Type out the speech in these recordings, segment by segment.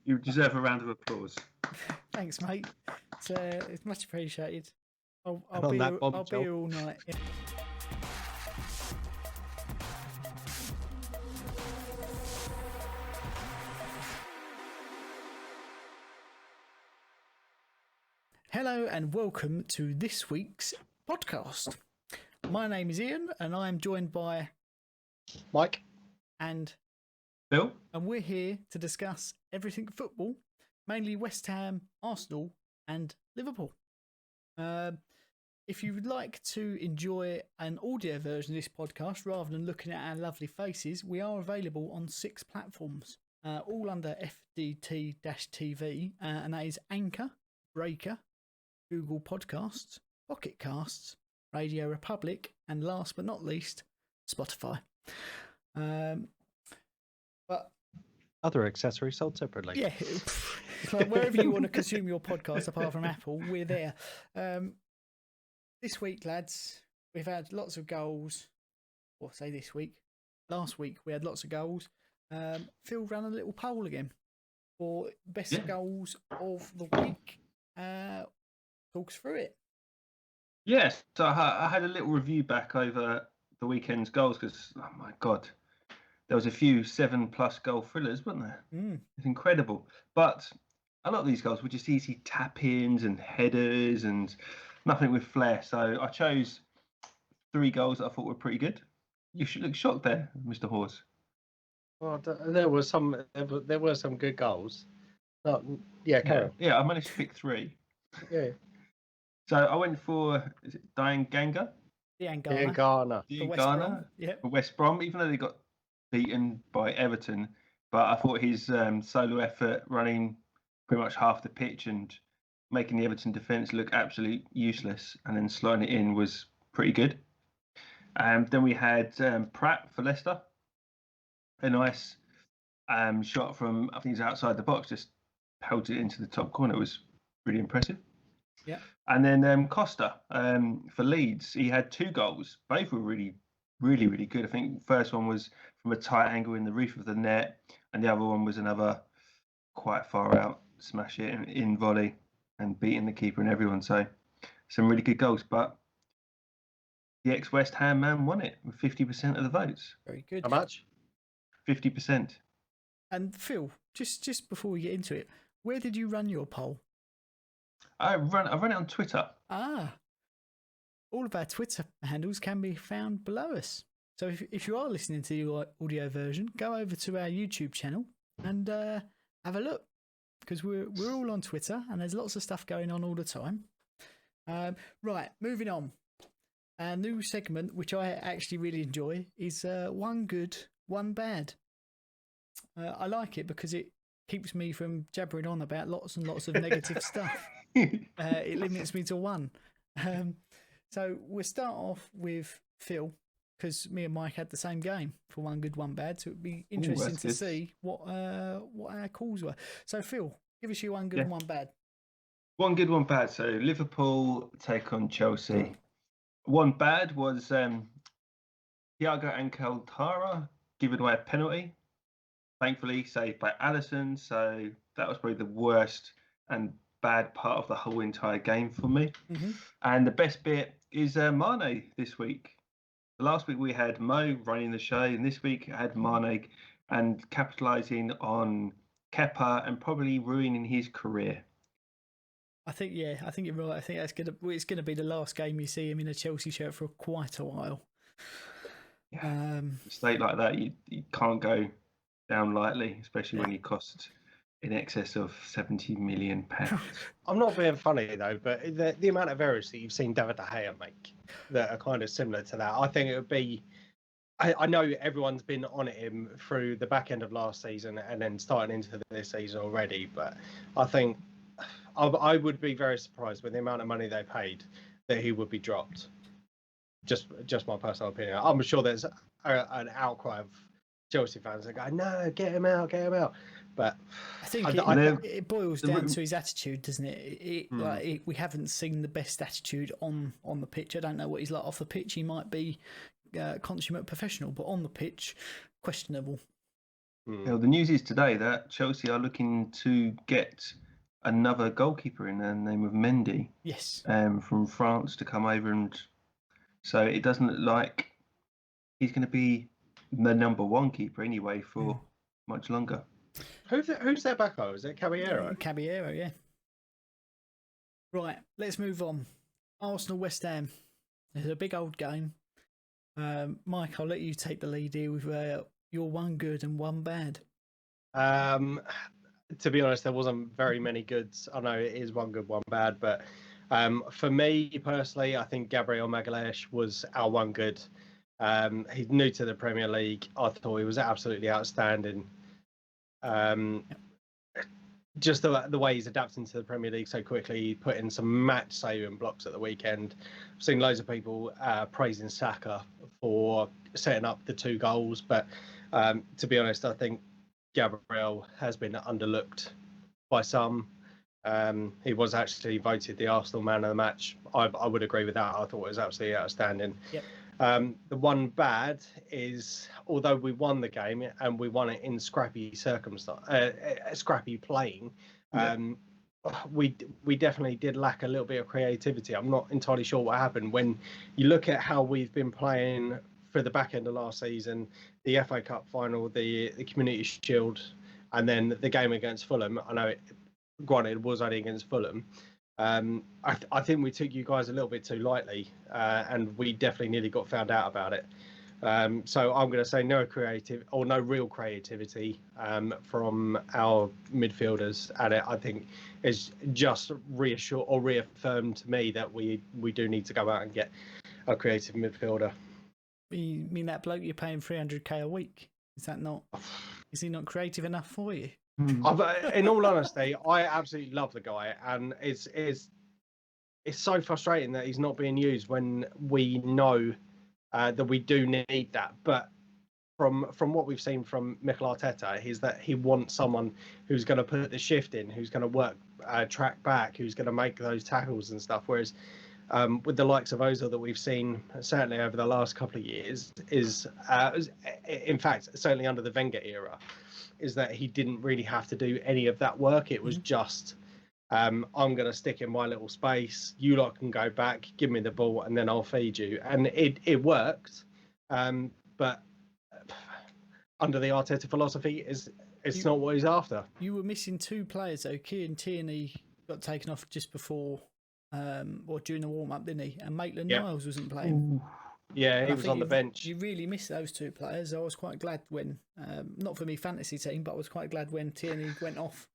You deserve a round of applause. Thanks, mate. It's much appreciated. I'll And on be that here, I'll be bombshell. here all night. Yeah. Hello and welcome to this week's podcast. My name is Ian and I am joined by Mike? and Bill? we're here to discuss everything football, mainly West Ham, Arsenal and Liverpool. If you would like to enjoy an audio version of this podcast rather than looking at our lovely faces, we are available on 6 platforms, all under FDT-TV, and that is Anchor, Breaker, Google Podcasts, Pocket Casts, Radio Republic, and last but not least, Spotify. But Other accessories sold separately. yeah, like wherever you want to consume your podcast, apart from Apple, we're there. This week, lads, we've had lots of goals. Or say this week. Last week, we had lots of goals. Phil ran a little poll again for best goals of the week. Talk us through it. Yes, so I had a little review back over the weekend's goals because, oh my God, there was a few 7+ goal thrillers, weren't there? It's incredible. But a lot of these goals were just easy tap-ins and headers and nothing with flair. So I chose 3 goals that I thought were pretty good. You should look shocked there, Mr. Horse. Well, there were some good goals. Carry on. Yeah, I managed to pick 3. Yeah. So I went for, is it Diane Ganga? Diane Ghana. For West Brom, even though they got beaten by Everton. But I thought his solo effort running pretty much half the pitch and making the Everton defence look absolutely useless and then slotting it in was pretty good. Then we had Pratt for Leicester. A nice shot from, I think it's outside the box, just held it into the top corner. It was really impressive. Yeah. And then Costa for Leeds. He had 2 goals. Both were really, really, really good. I think the first one was from a tight angle in the roof of the net, and the other one was another quite far out smash it in volley and beating the keeper and everyone. So some really good goals. But the ex-West Ham man won it with 50% of the votes. Very good. How much? 50%. And Phil, just before we get into it, where did you run your poll? I run it on Twitter. All of our Twitter handles can be found below us. So if you are listening to the audio version, go over to our YouTube channel and have a look, because we're all on Twitter and there's lots of stuff going on all the time. Right, moving on. Our new segment, which I actually really enjoy, is One Good, One Bad. I like it because it keeps me from jabbering on about lots and lots of negative stuff. It limits me to 1. So we'll start off with Phil, because me and Mike had the same game for One Good, One Bad. So it'd be interesting to see what our calls were. So Phil, give us your One Good and One Bad. One good, one bad. So Liverpool take on Chelsea. One bad was Thiago Alcantara giving away a penalty. Thankfully saved by Alisson. So that was probably the worst and bad part of the whole entire game for me. Mm-hmm. And the best bit is Mane this week. Last week we had Mo running the show, and this week I had Mane and capitalising on Kepa and probably ruining his career. I think you're right. I think it's gonna be the last game you see him in a Chelsea shirt for quite a while. Yeah. A state like that, you can't go down lightly, especially when he costs in excess of £70 million. I'm not being funny though, but the amount of errors that you've seen David De Gea make that are kind of similar to that, I think it would be. I know everyone's been on him through the back end of last season and then starting into this season already, but I think I would be very surprised with the amount of money they paid that he would be dropped. Just my personal opinion. I'm sure there's an outcry of Chelsea fans that go, "No, get him out." But I think it boils down to his attitude, doesn't it? We haven't seen the best attitude on the pitch. I don't know what he's like off the pitch. He might be consummate professional, but on the pitch, questionable. Well, the news is today that Chelsea are looking to get another goalkeeper in the name of Mendy. Yes. From France to come over, and so it doesn't look like he's going to be the number one keeper anyway for much longer. Who's their backup? Is it Caballero? Caballero, yeah. Right, let's move on. Arsenal West Ham. It's a big old game. Mike, I'll let you take the lead here with your one good and one bad. To be honest, there wasn't very many goods. I know it is one good, one bad, but for me personally, I think Gabriel Magalhaes was our one good. He's new to the Premier League. I thought he was absolutely outstanding. Just the way he's adapting to the Premier League so quickly. He put in some match-saving blocks at the weekend. I've seen loads of people praising Saka for setting up the 2 goals, but to be honest, I think Gabriel has been underlooked by some. He was actually voted the Arsenal man of the match. I would agree with that. I thought it was absolutely outstanding. Yep. The one bad is, although we won the game and we won it in scrappy scrappy playing, we definitely did lack a little bit of creativity. I'm not entirely sure what happened. When you look at how we've been playing for the back end of last season, the FA Cup final, the Community Shield, and then the game against Fulham. I know granted it was only against Fulham. I think we took you guys a little bit too lightly, and we definitely nearly got found out about it. So I'm going to say no real creativity from our midfielders, and I think it's just reaffirmed to me that we do need to go out and get a creative midfielder. You mean that bloke you're paying 300k a week? Is he not creative enough for you? In all honesty, I absolutely love the guy, and it's so frustrating that he's not being used when we know that we do need that. But from what we've seen from Mikel Arteta is that he wants someone who's going to put the shift in, who's going to work track back, who's going to make those tackles and stuff. Whereas with the likes of Ozil that we've seen certainly over the last couple of years is in fact certainly under the Wenger era, is that he didn't really have to do any of that work. It was just I'm going to stick in my little space, you lot can go back, give me the ball, and then I'll feed you. And it worked, but under the Arteta philosophy, it's not what he's after. You were missing 2 players though. Kieran Tierney got taken off just before or during the warm-up, didn't he? And Maitland-Niles wasn't playing. Yeah, he was on the bench. You really missed those 2 players. I was quite glad when, not for me fantasy team, but I was quite glad when Tierney went off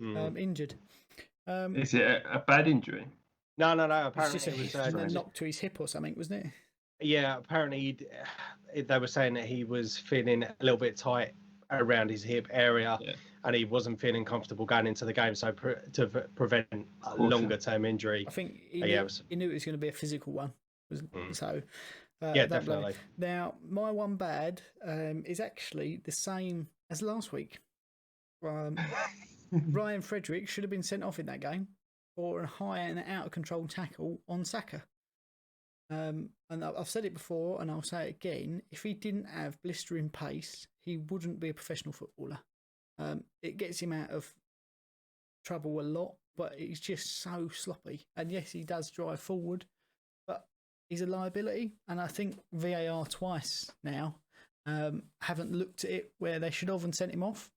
injured. Is it a bad injury? No. Apparently it was a knock to his hip or something, wasn't it? Yeah, apparently they were saying that he was feeling a little bit tight around his hip area, and he wasn't feeling comfortable going into the game. So to prevent a longer-term injury, I think he knew it was going to be a physical one. So. Definitely. Now, my one bad is actually the same as last week. Ryan Frederick should have been sent off in that game for a high and out of control tackle on Saka. And I've said it before, and I'll say it again. If he didn't have blistering pace, he wouldn't be a professional footballer. It gets him out of trouble a lot, but he's just so sloppy. And yes, he does drive forward, but he's a liability. And I think VAR twice now haven't looked at it where they should have and sent him off.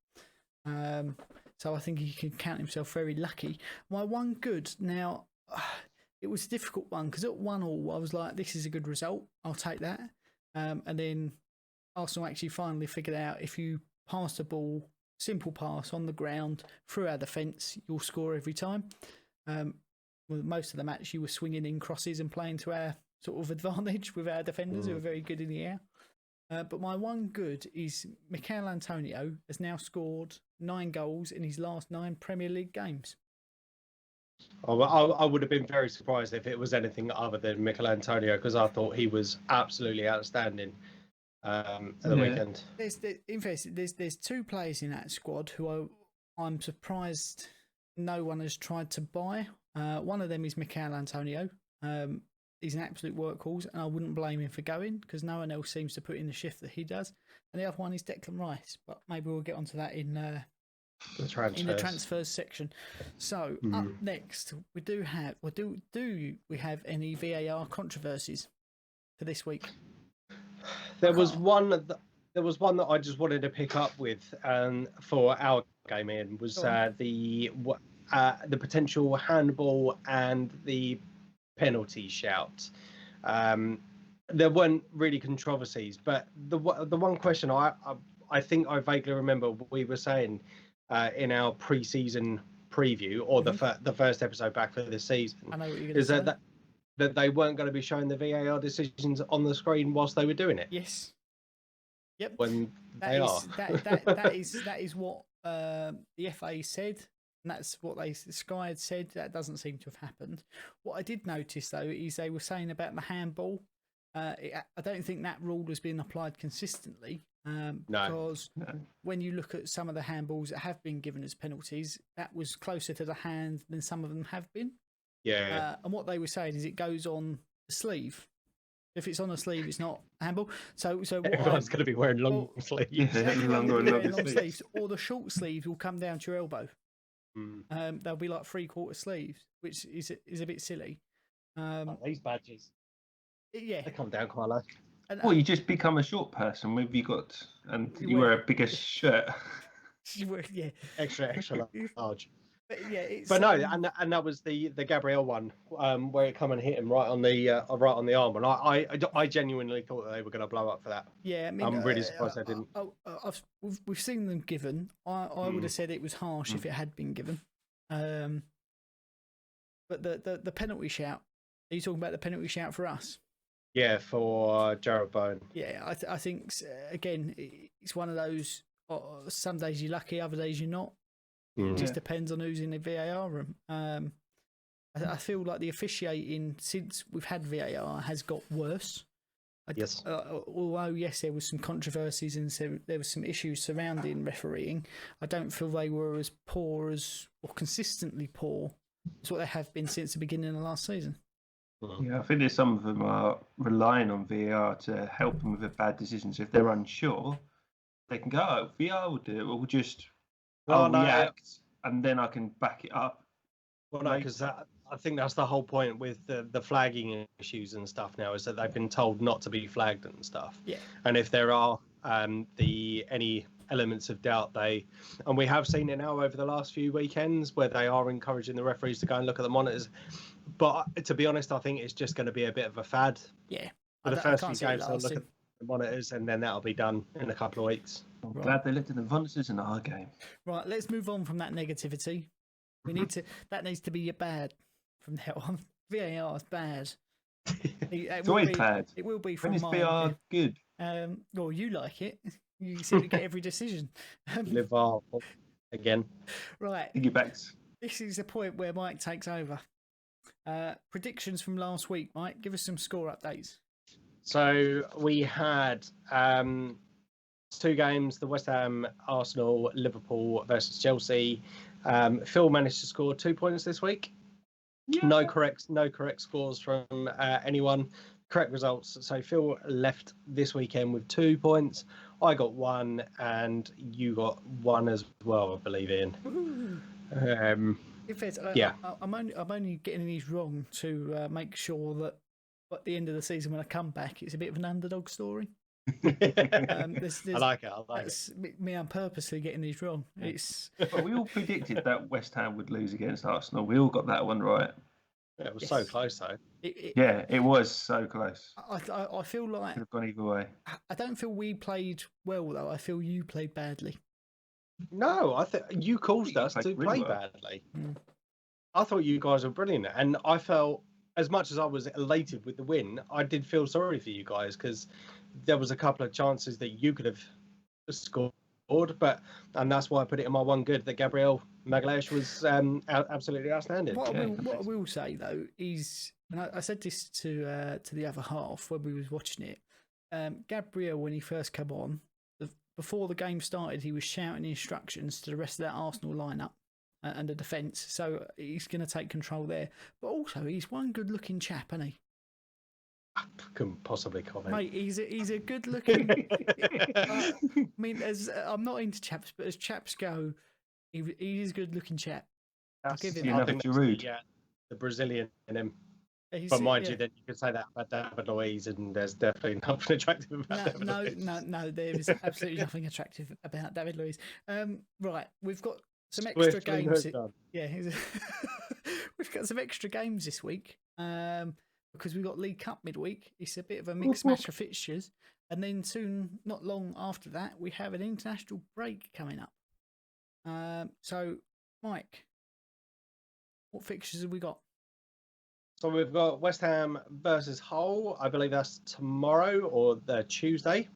So I think he can count himself very lucky. My one good now, it was a difficult one because at 1-1 I was like, this is a good result, I'll take that. And then Arsenal actually finally figured out if you pass the ball, simple pass on the ground through our defence, you'll score every time. Well, most of the match you were swinging in crosses and playing to our sort of advantage with our defenders who are very good in the air. But my one good is Mikel Antonio has now scored 9 goals in his last 9 Premier League games. I would have been very surprised if it was anything other than Mikel Antonio, because I thought he was absolutely outstanding at the weekend. There's 2 players in that squad who I'm surprised no one has tried to buy. One of them is Mikel Antonio. he's an absolute workhorse, and I wouldn't blame him for going because no one else seems to put in the shift that he does. And the other one is Declan Rice, but maybe we'll get onto that in the transfers section. So up next, we do have, we have any VAR controversies for this week? There was one that I just wanted to pick up with for our game in was the potential handball and the penalty shout. There weren't really controversies, but the one question I think I vaguely remember we were saying in our pre-season preview or the first episode back for this season I know what you're going to say. That they weren't going to be showing the VAR decisions on the screen whilst they were doing it. Yes. Yep. When that is what the FA said, and that's what Sky had said. That doesn't seem to have happened. What I did notice though is they were saying about the handball. I don't think that rule has been applied consistently. Because when you look at some of the handballs that have been given as penalties, that was closer to the hand than some of them have been. Yeah. And what they were saying is it goes on the sleeve. If it's on the sleeve, it's not a handball. So everyone's going to be wearing long sleeves. Yeah, longer and longer sleeves. Or the short sleeves will come down to your elbow. They'll be like 3/4 sleeves, which is a bit silly. These badges. Yeah. They come down quite low. Well, you just become a short person when you wear a bigger shirt. Yeah. Extra large. But no, and that was the Gabriel one, where it come and hit him right on the arm, and I genuinely thought that they were going to blow up for that. Yeah, I mean, I'm really surprised they didn't. We've seen them given. I would have said it was harsh if it had been given. But the penalty shout. Are you talking about the penalty shout for us? Yeah, for Jarrod Bowen. Yeah, I think again it's one of those. Some days you're lucky, other days you're not. It just depends on who's in the VAR room. I feel like the officiating since we've had VAR has got worse. Yes. Although yes, there was some controversies and there was some issues surrounding refereeing. I don't feel they were as poor or consistently poor as what they have been since the beginning of last season. Yeah, I think there's some of them are relying on VAR to help them with the bad decisions. If they're unsure, they can go, "Oh, VAR will do it. We'll just react, and then I can back it up." Well, no, because I think that's the whole point with the flagging issues and stuff now is that they've been told not to be flagged and stuff. Yeah. And if there are any elements of doubt, and we have seen it now over the last few weekends where they are encouraging the referees to go and look at the monitors. But to be honest, I think it's just going to be a bit of a fad. Yeah. For the first few games, they'll look at the monitors, and then that'll be done in a couple of weeks. I'm glad they looked at the monitors in our game. Right, let's move on from that negativity. That needs to be bad from now on. VAR is bad. It's always bad. It will be from when is VAR good? Well, you like it. You seem to get every decision. Live again. Right. Piggybacks. This is the point where Mike takes over. Predictions from last week, Mike. Give us some score updates. So we had 2 games: the West Ham, Arsenal, Liverpool versus Chelsea. Phil managed to score 2 points this week. Yeah. No correct scores from anyone. Correct results. So Phil left this weekend with 2 points. I got 1, and you got 1 as well, I believe, Ian. In fact, yeah. I'm only getting these wrong to make sure that at the end of the season when I come back, it's a bit of an underdog story. I like it. Me, I'm purposely getting these wrong. Well, we all predicted that West Ham would lose against Arsenal. We all got that one right. Yeah, it was so close, though. It was so close. I feel like could have gone either way. I don't feel we played well, though. I feel you played badly. No, I think you caused us to play badly. I thought you guys were brilliant, and I felt, as much as I was elated with the win, I did feel sorry for you guys because there was a couple of chances that you could have scored, and that's why I put it in my one good that Gabriel Magalhaes was absolutely outstanding. What I will say though is, and I said this to the other half when we was watching it, Gabriel, when he first came on, before the game started, he was shouting instructions to the rest of that Arsenal lineup and the defence. So he's going to take control there. But also, he's one good-looking chap, isn't he? Couldn't possibly comment. Mate, he's a good looking. I mean, I'm not into chaps, but as chaps go, he is a good looking chap. I'll give him enough that. Giroud. Yeah, the Brazilian in him. He's- But mind yeah. you, then you could say that about David Luiz, and there's definitely nothing attractive about David Luiz. No. There is absolutely nothing attractive about David Luiz. Right, we've got some extra Swiftly games. moved on. Yeah, we've got some extra games this week. Because we've got League Cup midweek. It's a bit of a mixed match of fixtures, and then soon, not long after that, we have an international break coming up. So, Mike, what fixtures have we got? So we've got West Ham versus Hull. I believe that's tomorrow or the Tuesday.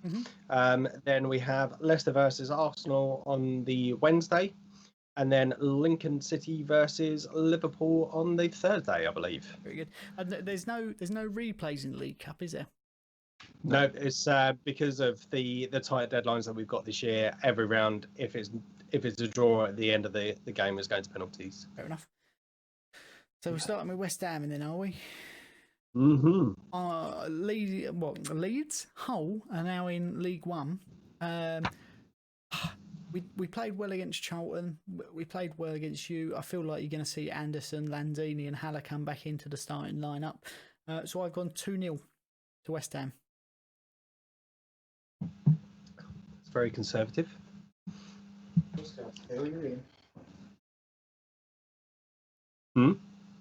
Then we have Leicester versus Arsenal on the Wednesday, and then Lincoln City versus Liverpool on the Thursday, I believe. Very good. And there's no replays in the League Cup, is there? No, it's because of the tight deadlines that we've got this year. Every round, if it's a draw at the end of the game, is going to penalties. Fair enough. So we're starting with West Ham, and then are we? Leeds, Hull are now in League One. We played well against Charlton. We played well against you. I feel like you're going to see Anderson, Lanzini, and Haller come back into the starting lineup. So I've gone 2-0 to West Ham. It's very conservative.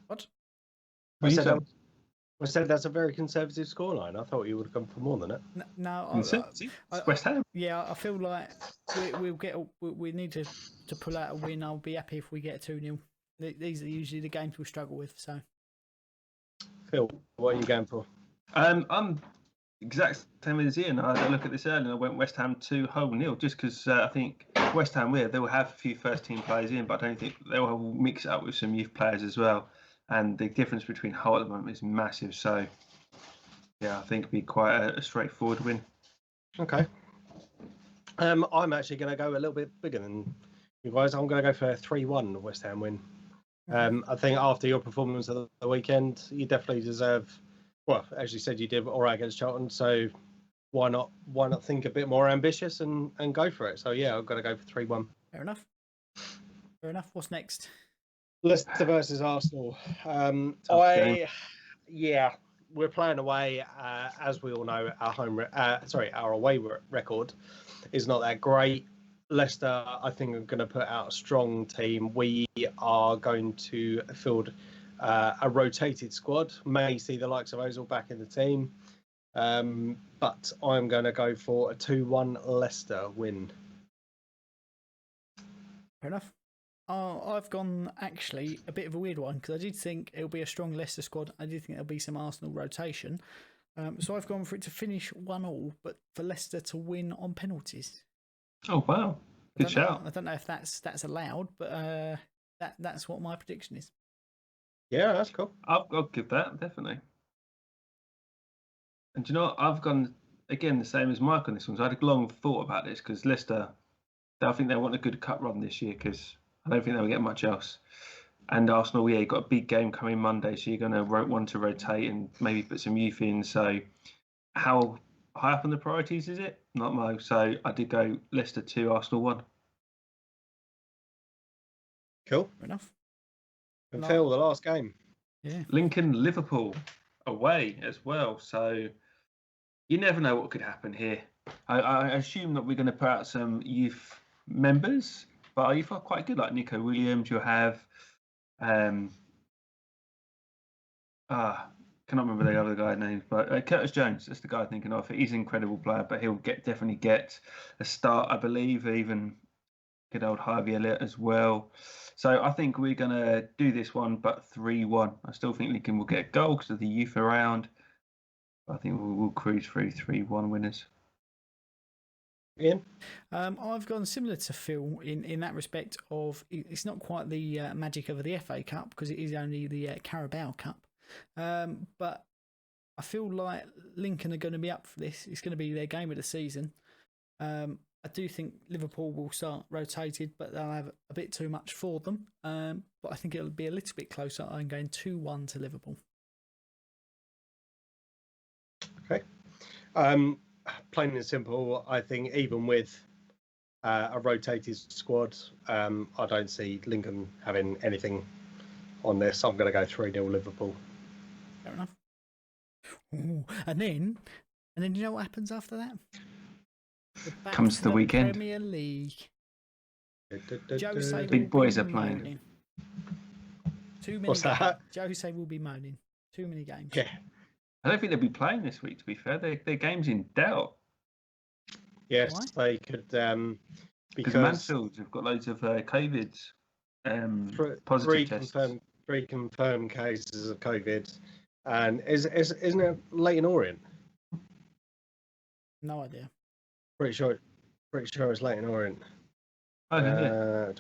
What? I said that's a very conservative scoreline. I thought you would have come for more than it. No, It's West Ham. Yeah, I feel like we need to pull out a win. I'll be happy if we get 2-0. These are usually the games we struggle with. So, Phil, what are you going for? I'm exact same as Ian. I had a look at this earlier and I went West Ham 2, Hull 0, just because I think West Ham they'll have a few first team players in, but I don't think they'll mix it up with some youth players as well. And the difference between Hull at the moment is massive. So, yeah, I think it'd be quite a straightforward win. Okay. I'm actually going to go a little bit bigger than you guys. I'm going to go for a 3-1 West Ham win. I think after your performance of the weekend, you definitely deserve. Well, as you said, you did all right against Charlton. So why not think a bit more ambitious and go for it? So yeah, I've got to go for 3-1. Fair enough. What's next? Leicester versus Arsenal. We're playing away. As we all know, our away record is not that great. Leicester, I think, are going to put out a strong team. We are going to field a rotated squad. May see the likes of Ozil back in the team. But I'm going to go for a 2-1 Leicester win. Fair enough. I've gone actually a bit of a weird one because I did think it'll be a strong Leicester squad. I did think there'll be some Arsenal rotation. So I've gone for it to finish 1-1, but for Leicester to win on penalties. Oh wow, good shout! I don't know if that's allowed, but that's what my prediction is. Yeah, that's cool. I'll give that definitely. And do you know what? I've gone again the same as Mike on this one. So I had a long thought about this because Leicester, I think they want a good cup run this year because I don't think they'll get much else. And Arsenal, you've got a big game coming Monday, so you're going to want to rotate and maybe put some youth in. So how high up on the priorities is it? Not Mo. So I did go Leicester 2, Arsenal 1. Cool. Fair enough. And Phil, the last game. Yeah. Lincoln, Liverpool away as well. So you never know what could happen here. I assume that we're going to put out some youth members, but you've got quite good, like Nico Williams. You'll have, cannot remember the other guy's name, but Curtis Jones. That's the guy I'm thinking of. He's an incredible player, but he'll definitely get a start, I believe. Even good old Harvey Elliott as well. So I think we're going to do this one, but 3-1. I still think Lincoln will get a goal because of the youth around. I think we'll cruise through 3-1 winners. Ian? I've gone similar to Phil in that respect of it's not quite the magic of the FA Cup because it is only the Carabao Cup. But I feel like Lincoln are going to be up for this. It's going to be their game of the season. I do think Liverpool will start rotated, but they'll have a bit too much for them. But I think it'll be a little bit closer. I'm going 2-1 to Liverpool. Okay. Plain and simple, I think even with a rotated squad, I don't see Lincoln having anything on this. I'm going to go 3-0 Liverpool. Fair enough. Ooh, and then you know what happens after that? Comes the weekend. Premier League. Big boys are playing. Moaning. Too many. What's that? Jose will be moaning. Too many games. Yeah. I don't think they'll be playing this week, to be fair. Their game's in doubt. Yes, Why? they could. Because Mansfield have got loads of COVID positive tests. Three confirmed cases of COVID. And isn't it Leighton Orient? No idea. Pretty sure it's Leighton Orient. Oh, yeah.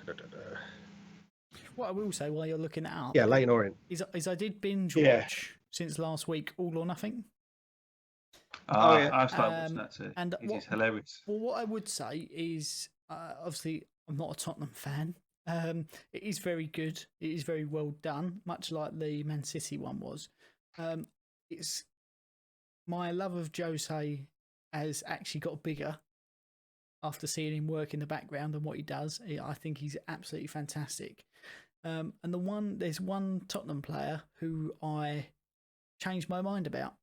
What I will say while you're looking it up, Yeah, Leighton Orient. is I did binge watch since last week All or Nothing. Yeah. I've started watching that too. And it's hilarious. Well, what I would say is, obviously, I'm not a Tottenham fan. It is very good. It is very well done, much like the Man City one was. It's my love of Jose has actually got bigger after seeing him work in the background and what he does. I think he's absolutely fantastic. And there's one Tottenham player who I changed my mind about.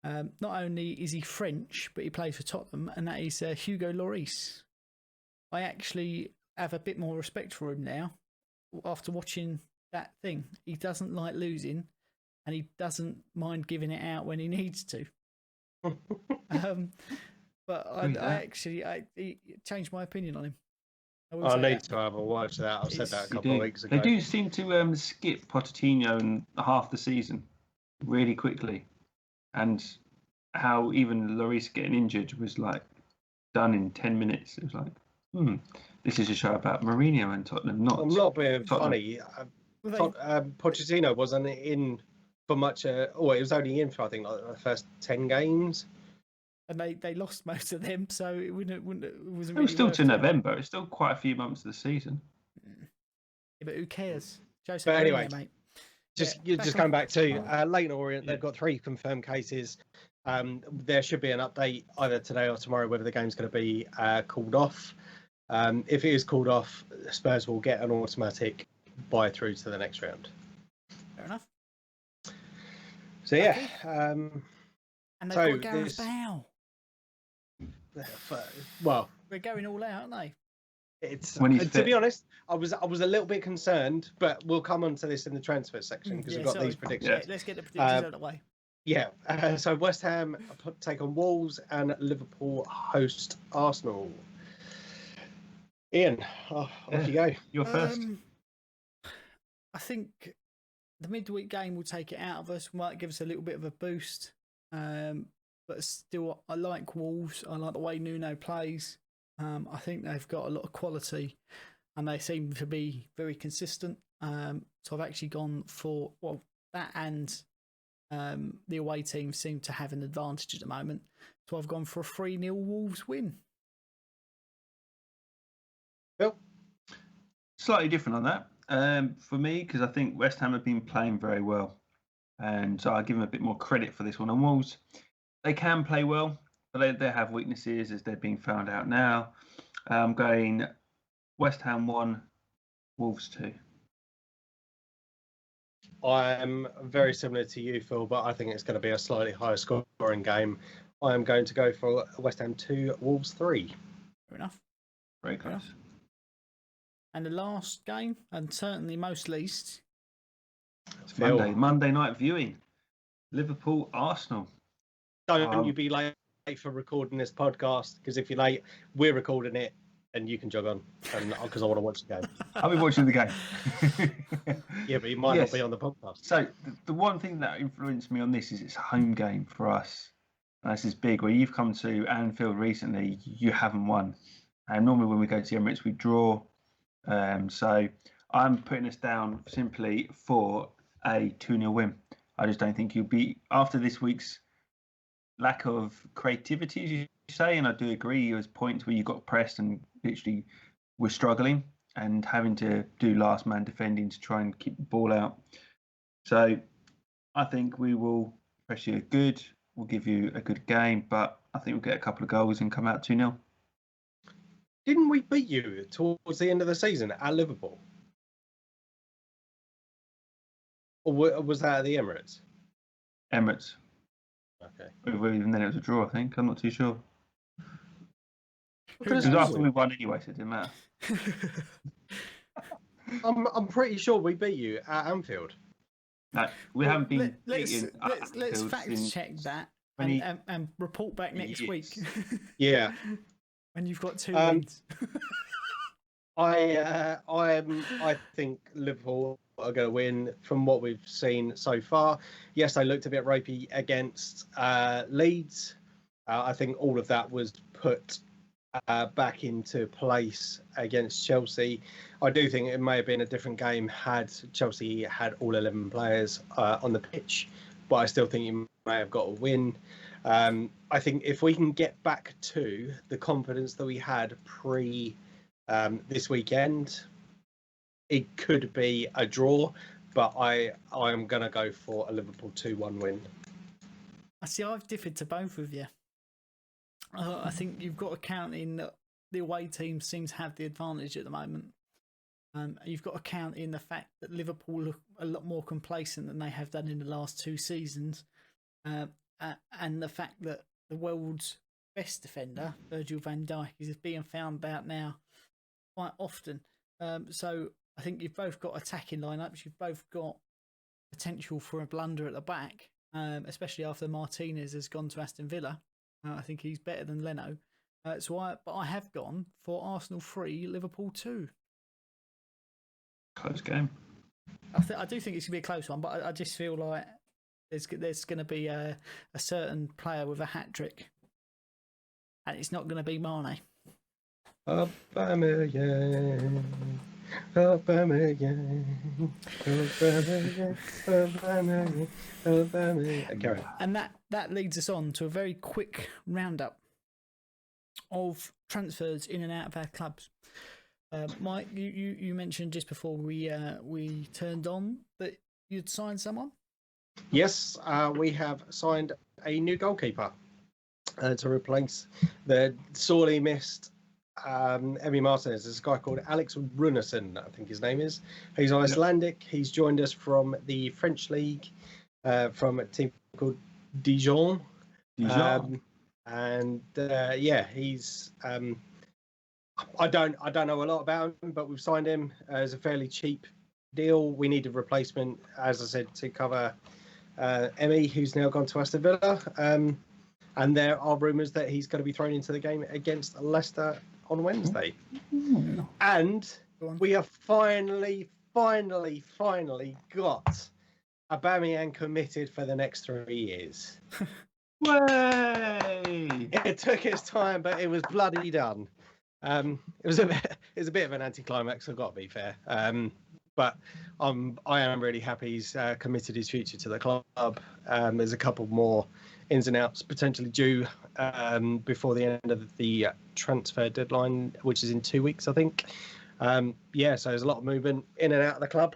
Not only is he French, but he plays for Tottenham, and that is Hugo Lloris. I actually have a bit more respect for him now after watching that thing. He doesn't like losing, and he doesn't mind giving it out when he needs to. But I changed my opinion on him. I need to have a watch of that. I've said that a couple of weeks ago. They do seem to skip Pochettino in half the season really quickly. And how even Lloris getting injured was like done in 10 minutes. It was like, this is a show about Mourinho and Tottenham, not. I'm not being Tottenham. funny. Pochettino wasn't in for much. It was only in for I think like the first 10 games. And they lost most of them, so it wasn't. It was still to November. It's still quite a few months of the season. Yeah, but who cares? Jose but anyway, mate. Just going back to Leighton Orient, they've got 3 confirmed cases. There should be an update either today or tomorrow whether the game's going to be called off. If it is called off, Spurs will get an automatic buy through to the next round. Fair enough. So yeah, and they've got Gareth Bale. Well, they're going all out, aren't they? It's to be honest, I was a little bit concerned, but we'll come on to this in the transfer section because we've got these predictions. Yeah, let's get the predictions out of the way. Yeah, so West Ham take on Wolves and Liverpool host Arsenal. Ian, off you go. You're first. I think the midweek game will take it out of us. Might give us a little bit of a boost. But still, I like Wolves. I like the way Nuno plays. I think they've got a lot of quality and they seem to be very consistent. So I've actually gone for, that and the away team seem to have an advantage at the moment. So I've gone for a 3-0 Wolves win. Bill? Slightly different on that for me, because I think West Ham have been playing very well. And so I'll give them a bit more credit for this one. And Wolves, they can play well, but they have weaknesses as they're being found out now. I'm going West Ham 1, Wolves 2. I'm very similar to you, Phil, but I think it's going to be a slightly higher scoring game. I am going to go for West Ham 2, Wolves 3. Fair enough. Very close. And the last game, and certainly most least, it's Monday night viewing. Liverpool, Arsenal. Don't you be late for recording this podcast, because if you're late, we're recording it and you can jog on, and because I want to watch the game. I'll be watching the game. Yeah, but you might not be on the podcast. So the one thing that influenced me on this is it's a home game for us. And this is big. Where you've come to Anfield recently, you haven't won. And normally when we go to Emirates, we draw. So I'm putting us down simply for a 2-0 win. I just don't think you'll be, after this week's lack of creativity, as you say, and I do agree, there's points where you got pressed and literally were struggling and having to do last man defending to try and keep the ball out. So I think we will press you a good will give you a good game, but I think we'll get a couple of goals and come out 2-0. Didn't we beat you towards the end of the season at Liverpool? Or was that at the Emirates? Emirates. Okay. Even then it was a draw, I think. I'm not too sure. It was after we won anyway, so it didn't matter. I'm pretty sure we beat you at Anfield. No, we haven't been beaten. Let's fact check that and report back next week. Yeah. When you've got 2 wins. I think Liverpool are going to win from what we've seen so far. Yes, they looked a bit ropey against Leeds. I think all of that was put back into place against Chelsea. I do think it may have been a different game had Chelsea had all 11 players on the pitch, but I still think you may have got a win. I think if we can get back to the confidence that we had pre this weekend, it could be a draw, but I'm going to go for a Liverpool 2-1 win. I see, I've differed to both of you. I think you've got to count in that the away team seems to have the advantage at the moment. You've got to count in the fact that Liverpool look a lot more complacent than they have done in the last 2 seasons. And the fact that the world's best defender, Virgil van Dijk, is being found out now quite often. So I think you've both got attacking lineups. You've both got potential for a blunder at the back, especially after Martinez has gone to Aston Villa. I think he's better than Leno. But I have gone for Arsenal 3, Liverpool 2. Close game. I do think it's going to be a close one, but I just feel like there's going to be a certain player with a hat-trick. And it's not going to be Mane. Aubameyang. And that leads us on to a very quick roundup of transfers in and out of our clubs. Mike, you mentioned just before we turned on that you'd signed someone? Yes, we have signed a new goalkeeper to replace the sorely missed Emi Martinez. There's a guy called Alex Runarsson, I think his name is. He's Icelandic. He's joined us from the French league, from a team called Dijon. He's. I don't know a lot about him, but we've signed him as a fairly cheap deal. We need a replacement, as I said, to cover Emi, who's now gone to Aston Villa. And there are rumours that he's going to be thrown into the game against Leicester on Wednesday. And we have finally got Aubameyang committed for the next 3 years. Way! It took its time, but it was bloody done. It was a bit of an anticlimax, I've got to be fair. But I am really happy he's committed his future to the club. There's a couple more ins and outs potentially due before the end of the transfer deadline, which is in 2 weeks, I think. So there's a lot of movement in and out of the club.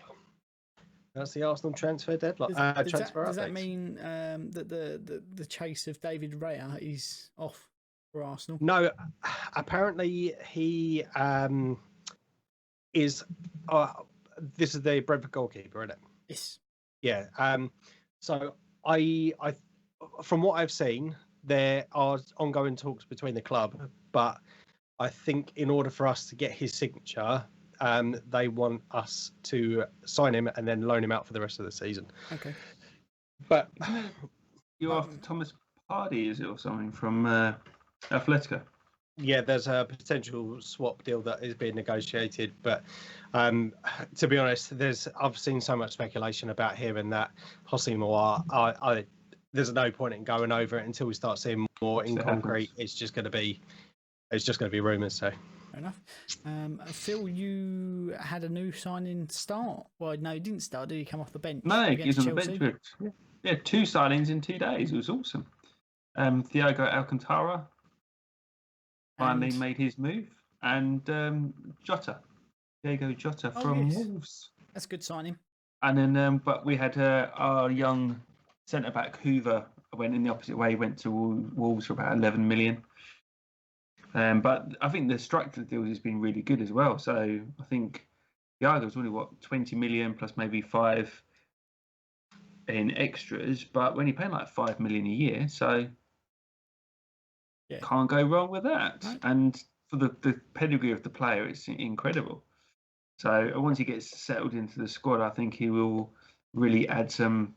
That's the Arsenal transfer deadline. Does that mean that the chase of David Raya is off for Arsenal? No, apparently he is. This is the Brentford goalkeeper, isn't it? Yes. Yeah. So I from what I've seen, there are ongoing talks between the club, but I think in order for us to get his signature, they want us to sign him and then loan him out for the rest of the season. Okay. But you're after Thomas Partey, is it, or something from Atletico? Yeah, there's a potential swap deal that is being negotiated, but to be honest, I've seen so much speculation about him and that Hossein Mouar. There's no point in going over it until we start seeing more in concrete. It's just going to be rumours. So. Fair enough. Phil, you had a new signing start. Well, no, he didn't start. Did he come off the bench? No, he's on the bench. Yeah, 2 signings in 2 days. It was awesome. Thiago Alcantara finally made his move, and Diego Jota from Wolves. That's a good signing. And then, but we had our young centre back Hoover went in the opposite way. Went to Wolves for about 11 million. But I think the structure of the deals has been really good as well. So I think Thiago's only 20 million plus maybe 5 in extras, but when you're paying like 5 million a year, so can't go wrong with that. Right. And for the pedigree of the player, it's incredible. So once he gets settled into the squad, I think he will really add some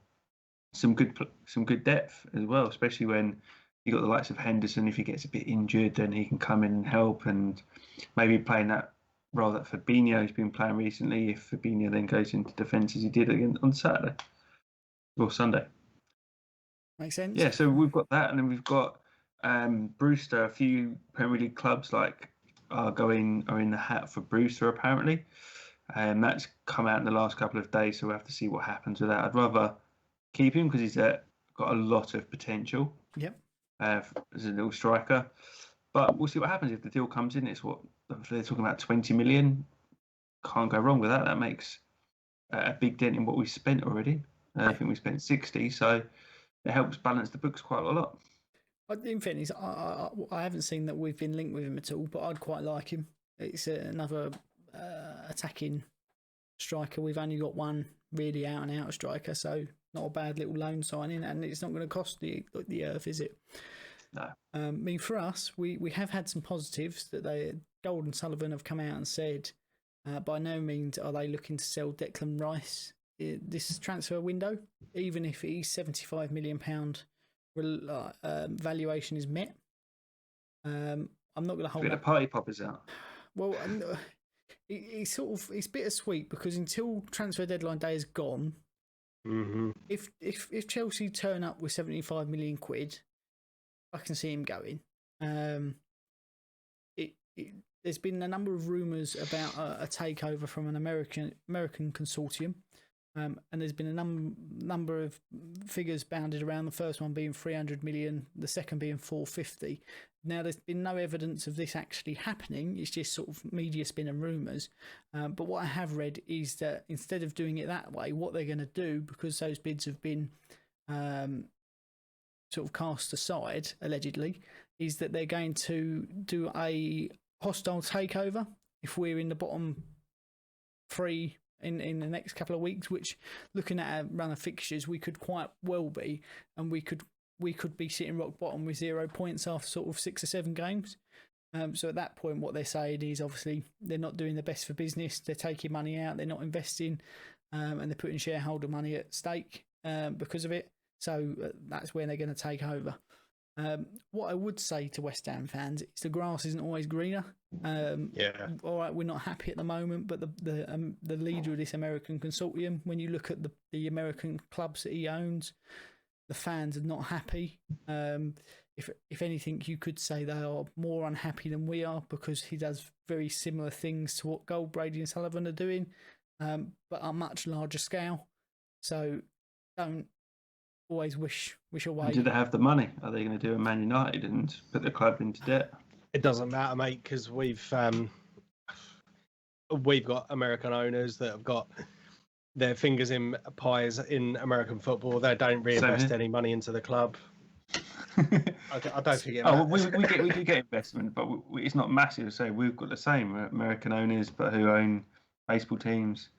good depth as well, especially when you got the likes of Henderson. If he gets a bit injured, then he can come in and help, and maybe playing that role that Fabinho has been playing recently. If Fabinho then goes into defence as he did again on Saturday or Sunday, makes sense. Yeah, so we've got that, and then we've got Brewster. A few Premier League clubs are in the hat for Brewster apparently, and that's come out in the last couple of days. So we'll have to see what happens with that. I'd rather keep him because he's got a lot of potential. Yep. As a little striker, but we'll see what happens if the deal comes in. It's what they're talking about, 20 million. Can't go wrong with that. That makes a big dent in what we spent already. I think we spent 60, so it helps balance the books quite a lot. In fairness, I haven't seen that we've been linked with him at all, but I'd quite like him. It's another attacking striker. We've only got one really out and out striker, so not a bad little loan signing, and it's not going to cost the earth, is it? No. I mean, for us, we have had some positives that Gold and Sullivan have come out and said. By no means are they looking to sell Declan Rice this transfer window, even if his £75 million valuation is met. I'm not going to hold. The party poppers out. Well, it's bittersweet because until transfer deadline day is gone, if Chelsea turn up with 75 million quid, I can see him going. There's been a number of rumours about a takeover from an American consortium, and there's been a number of figures bounded around. The first one being 300 million, the second being 450. Now, there's been no evidence of this actually happening. It's just sort of media spin and rumours. But what I have read is that instead of doing it that way, what they're going to do, because those bids have been sort of cast aside, allegedly, is that they're going to do a hostile takeover if we're in the bottom 3 in the next couple of weeks, which, looking at our run of fixtures, we could quite well be, and we could be sitting rock bottom with 0 points after sort of 6 or 7 games. So at that point, what they're saying is obviously they're not doing the best for business. They're taking money out. They're not investing, and they're putting shareholder money at stake because of it. So that's when they're going to take over. What I would say to West Ham fans is the grass isn't always greener. All right, we're not happy at the moment, but the leader of this American consortium, when you look at the American clubs that he owns, the fans are not happy. If anything, you could say they are more unhappy than we are because he does very similar things to what Gold, Brady and Sullivan are doing, but on a much larger scale. So don't always wish away. Do they have the money? Are they going to do a Man United and put the club into debt? It doesn't matter, mate, because we've got American owners that have got their fingers in pies in American football. They don't reinvest any money into the club. I don't think it matters. We do get investment, but it's not massive. So we've got the same American owners, but who own baseball teams.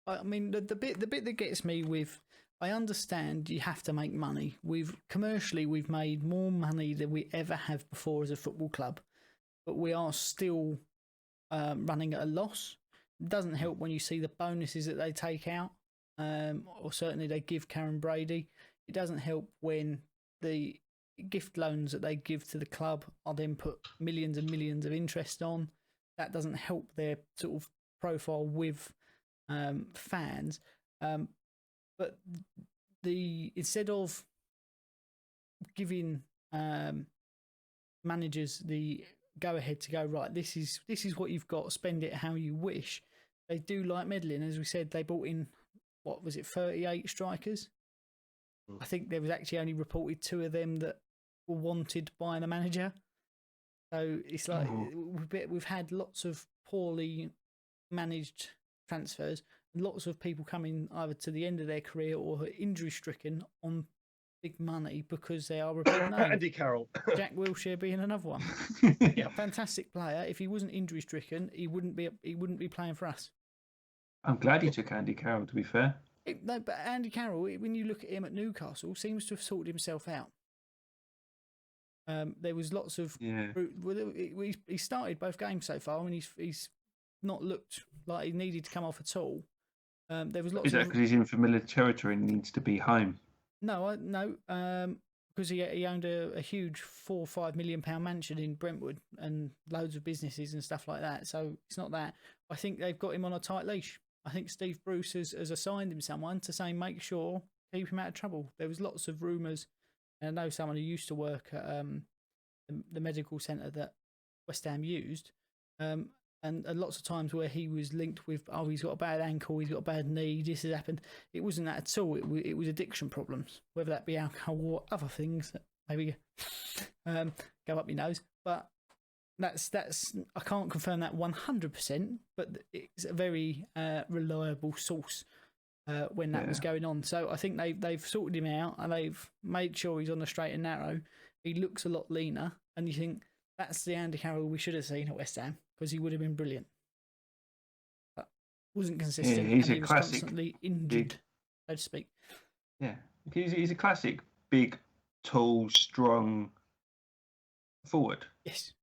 I mean, the bit that gets me with, I understand you have to make money. We've made more money than we ever have before as a football club, but we are still running at a loss. It doesn't help when you see the bonuses that they take out, or certainly they give Karen Brady. It doesn't help when the gift loans that they give to the club are then put millions and millions of interest on. That doesn't help their sort of profile with fans. But instead of giving managers the go ahead to go, right, this is what you've got, spend it how you wish, they do like meddling. As we said, they brought in, 38 strikers. I think there was actually only reported 2 of them that were wanted by the manager. So it's like we've had lots of poorly managed transfers, and lots of people coming either to the end of their career or injury stricken on big money because they are a big name. Andy Carroll. Jack Wilshere being another one. Yeah. Fantastic player. If he wasn't injury stricken, he wouldn't be playing for us. I'm glad he took Andy Carroll, to be fair. No, but Andy Carroll, when you look at him at Newcastle, seems to have sorted himself out. There was lots of he started both games so far, and he's not looked like he needed to come off at all. There was lots. Is that because he's in familiar territory and needs to be home? No, because he owned a huge £4 or £5 million mansion in Brentwood and loads of businesses and stuff like that. So it's not that. I think they've got him on a tight leash. I think Steve Bruce has assigned him someone to say make sure, keep him out of trouble. There was lots of rumours, and I know someone who used to work at the medical centre that West Ham used, and lots of times where he was linked with, oh, he's got a bad ankle, he's got a bad knee, this has happened. It wasn't that at all. It was addiction problems, whether that be alcohol or other things that maybe go up your nose. But that's I can't confirm that 100%, but it's a very reliable source when that was going on. So I think they've sorted him out and they've made sure he's on the straight and narrow. He looks a lot leaner, and you think that's the Andy Carroll we should have seen at West Ham, because he would have been brilliant. But wasn't consistent. He's and a he was classic constantly injured, so to speak. Yeah, he's a classic big, tall, strong forward. Yes.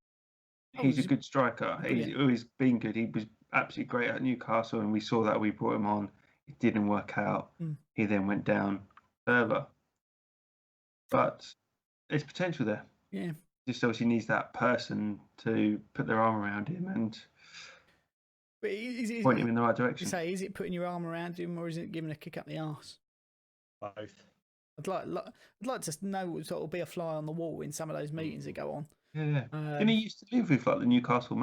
He's a good striker. He's always been good. He was absolutely great at Newcastle, and we saw that. We brought him on. It didn't work out. He then went down further. But there's potential there. Yeah. Just obviously needs that person to put their arm around him and point him in the right direction. Say, is it putting your arm around him, or is it giving a kick up the arse? Both. I'd like to know what sort of be a fly on the wall in some of those meetings that go on. Yeah. And he used to live with like the Newcastle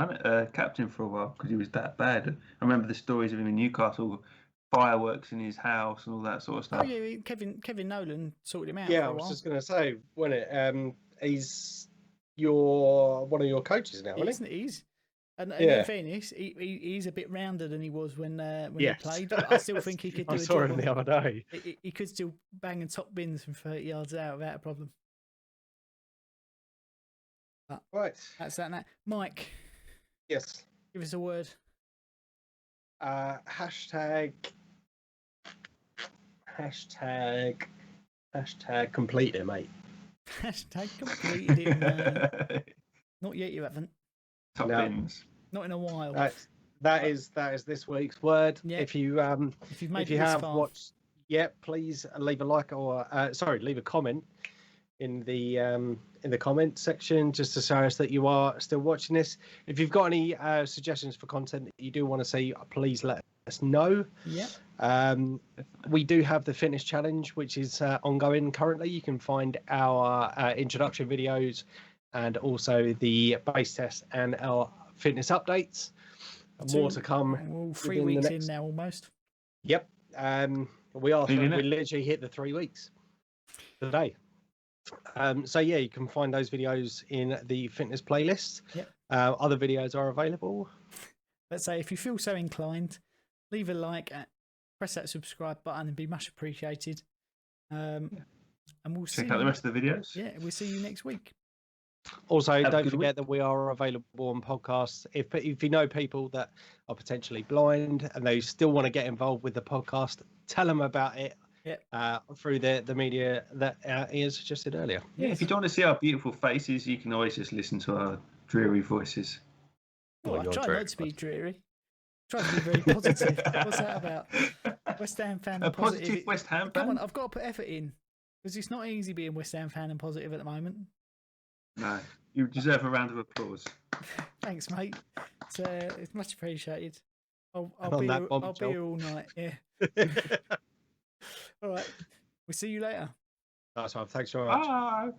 captain for a while because he was that bad. I remember the stories of him in Newcastle, fireworks in his house and all that sort of stuff. Oh yeah, Kevin Nolan sorted him out. Yeah, for a I was while. just going to say, when he's one of your coaches now, isn't he? He is. And in fairness, he's a bit rounder than he was when he played. But I still think he could do I a saw job him the other day. He could still bang and top bins from 30 yards out without a problem. But Right. that's that now. Mike, Yes. give us a word. Hashtag complete it, mate. Hashtag completed it, man. Not yet, you haven't. Top bins. Not in a while. That is this week's word. Yeah. If you have watched yet, please leave a like or leave a comment in the comment section just to show us that you are still watching this. If you've got any suggestions for content that you do want to see, please let us know. Yeah. We do have the fitness challenge, which is ongoing currently. You can find our introduction videos and also the base test and our fitness updates. More to come. 3 weeks in now, almost. Yep. We literally hit the 3 weeks today. So yeah, you can find those videos in the fitness playlist. Yep. Other videos are available. Let's say if you feel so inclined, leave a like, press that subscribe button, and be much appreciated. And we'll check out the rest of the videos. Yeah, we'll see you next week. Also, don't forget that we are available on podcasts. If you know people that are potentially blind and they still want to get involved with the podcast, tell them about it. Through the media that Ian suggested earlier. Yeah, if you don't want to see our beautiful faces, you can always just listen to our dreary voices. Oh, I try not to be dreary. Try to be very positive. What's that about? West Ham fan. A positive West Ham fan? Come on, I've got to put effort in because it's not easy being West Ham fan and positive at the moment. No, you deserve a round of applause. Thanks, mate. It's much appreciated. I'll be here all night. Yeah. All right. We'll see you later. Nice one. Thanks very much. Bye.